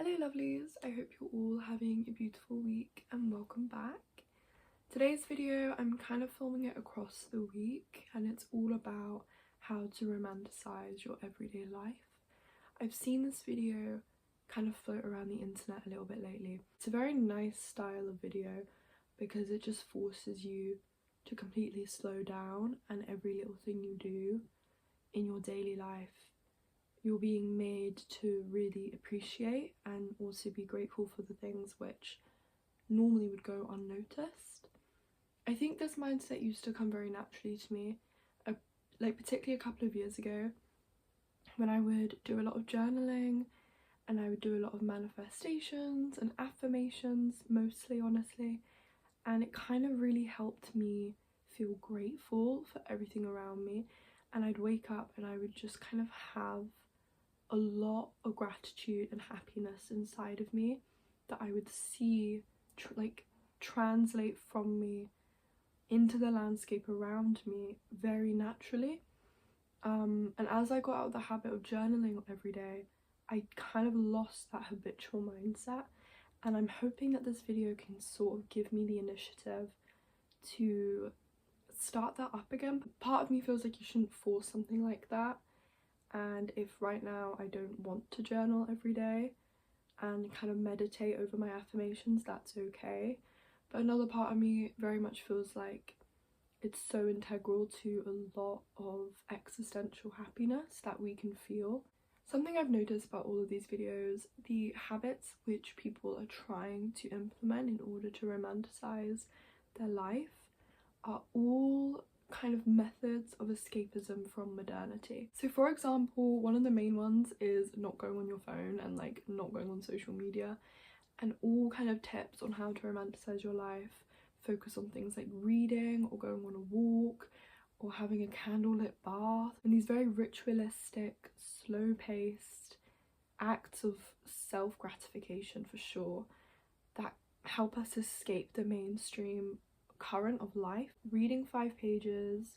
Hello lovelies, I hope you're all having a beautiful week and welcome back. Today's video, I'm kind of filming it across the week and it's all about how to romanticize your everyday life. I've seen this video kind of float around the internet a little bit lately. It's a very nice style of video because it just forces you to completely slow down, and every little thing you do in your daily life you're being made to really appreciate and also be grateful for the things which normally would go unnoticed. I think this mindset used to come very naturally to me, like particularly a couple of years ago when I would do a lot of journaling and I would do a lot of manifestations and affirmations, mostly honestly, and it kind of really helped me feel grateful for everything around me. And I'd wake up and I would just kind of have a lot of gratitude and happiness inside of me that I would see translate from me into the landscape around me very naturally. And as I got out of the habit of journaling every day, I kind of lost that habitual mindset, and I'm hoping that this video can sort of give me the initiative to start that up again. Part of me feels like you shouldn't force something like that, and if right now I don't want to journal every day and kind of meditate over my affirmations, that's okay. But another part of me very much feels like it's so integral to a lot of existential happiness that we can feel. Something I've noticed about all of these videos, the habits which people are trying to implement in order to romanticize their life are all kind of methods of escapism from modernity. So for example, one of the main ones is not going on your phone and like not going on social media, and all kind of tips on how to romanticize your life focus on things like reading or going on a walk or having a candlelit bath, and these very ritualistic, slow-paced acts of self-gratification for sure that help us escape the mainstream current of life. Reading 5 pages,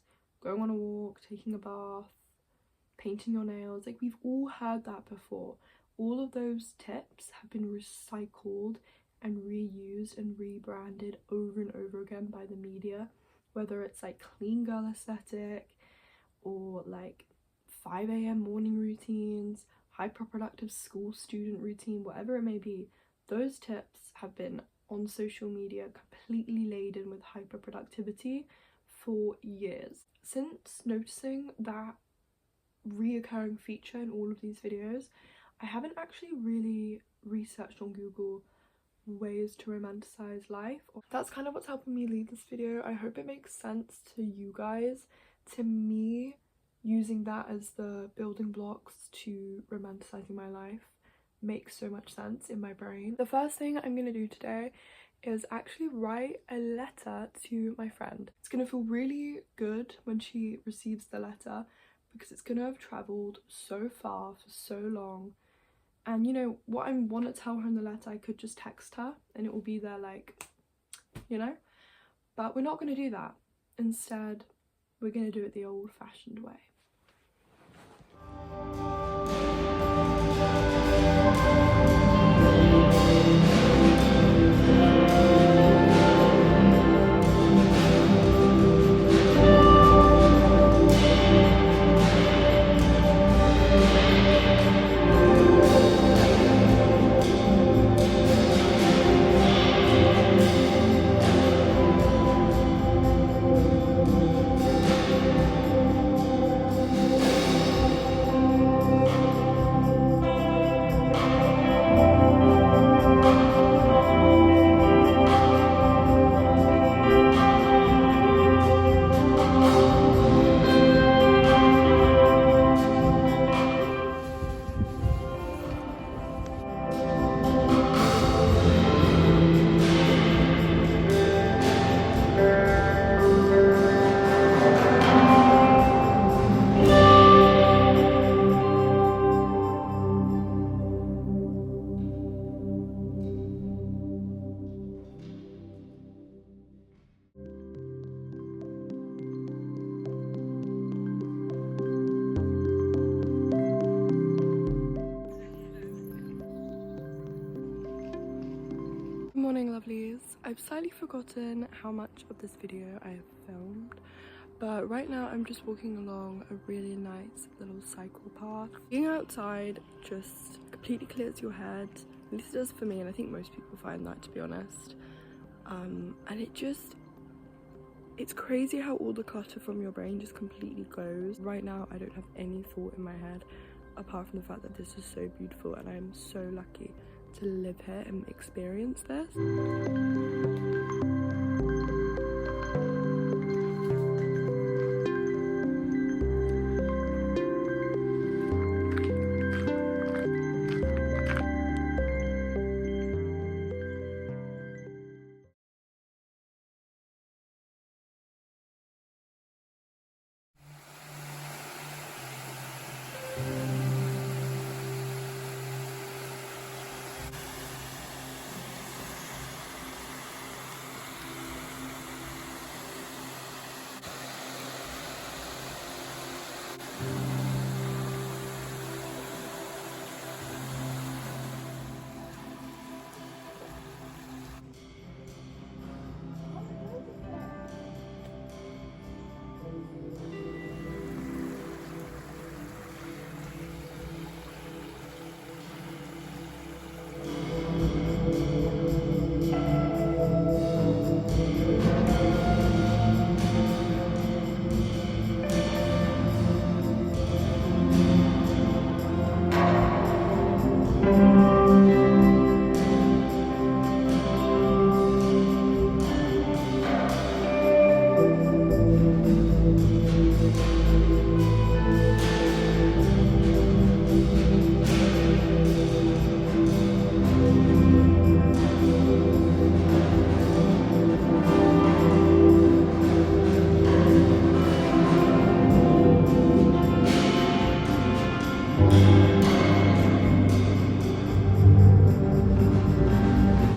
going on a walk, taking a bath, painting your nails, like we've all heard that before. All of those tips have been recycled and reused and rebranded over and over again by the media, whether it's like clean girl aesthetic or like 5 a.m. morning routines, hyperproductive school student routine, whatever it may be. Those tips have been on social media completely laden with hyperproductivity for years. Since noticing that reoccurring feature in all of these videos, I haven't actually really researched on Google ways to romanticize life. That's kind of what's helping me lead this video. I hope it makes sense to you guys. To me, using that as the building blocks to romanticizing my life makes so much sense in my brain. The first thing I'm going to do today is actually write a letter to my friend. It's going to feel really good when she receives the letter because it's going to have travelled so far for so long. And you know, what I want to tell her in the letter, I could just text her and it will be there, like, you know? But we're not going to do that. Instead, we're going to do it the old-fashioned way. I've slightly forgotten how much of this video I have filmed, but right now I'm just walking along a really nice little cycle path. Being outside just completely clears your head, at least it does for me, and I think most people find that, to be honest. And it's crazy how all the clutter from your brain just completely goes. Right now I don't have any thought in my head apart from the fact that this is so beautiful, and I am so lucky to live here and experience this.